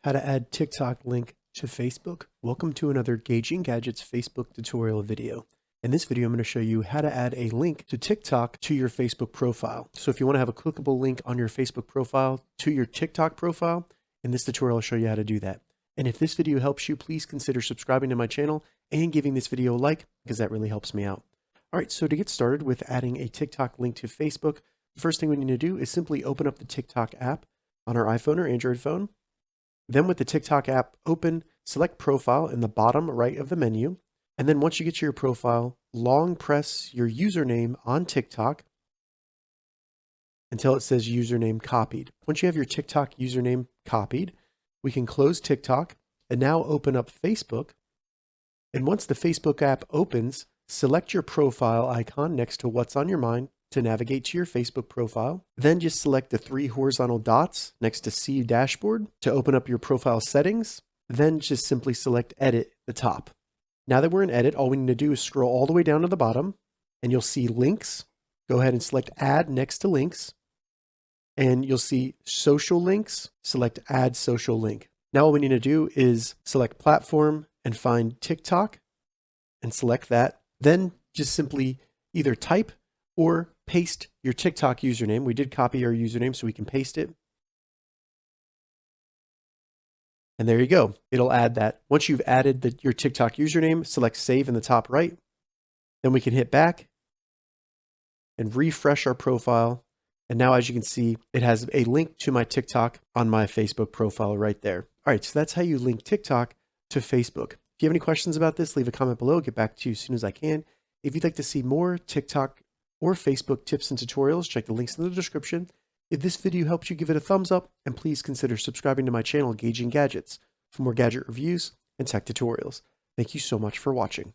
How to add TikTok link to Facebook. Welcome to another Gauging Gadgets Facebook tutorial video. In this video, I'm going to show you how to add a link to TikTok to your Facebook profile. So if you want to have a clickable link on your Facebook profile to your TikTok profile, in this tutorial, I'll show you how to do that. And if this video helps you, please consider subscribing to my channel and giving this video a like, because that really helps me out. All right, so to get started with adding a TikTok link to Facebook, the first thing we need to do is simply open up the TikTok app on our iPhone or Android phone. Then with the TikTok app open, select Profile in the bottom right of the menu. And then once you get to your profile, long press your username on TikTok until it says username copied. Once you have your TikTok username copied, we can close TikTok and now open up Facebook. And once the Facebook app opens, select your profile icon next to what's on your mind to navigate to your Facebook profile. Then just select the 3 horizontal dots next to See Dashboard to open up your profile settings. Then just simply select Edit at the top. Now that we're in Edit, all we need to do is scroll all the way down to the bottom and you'll see Links. Go ahead and select Add next to Links. And you'll see Social Links. Select Add Social Link. Now all we need to do is select Platform and find TikTok and select that. Then just simply either type or paste your TikTok username. We did copy our username, so we can paste it. And there you go. It'll add that. Once you've added your TikTok username, select Save in the top right. Then we can hit back and refresh our profile. And now, as you can see, it has a link to my TikTok on my Facebook profile right there. All right, so that's how you link TikTok to Facebook. If you have any questions about this, leave a comment below. I'll get back to you as soon as I can. If you'd like to see more TikTok or Facebook tips and tutorials, check the links in the description. If this video helps you, give it a thumbs up, and please consider subscribing to my channel, Gauging Gadgets, for more gadget reviews and tech tutorials. Thank you so much for watching.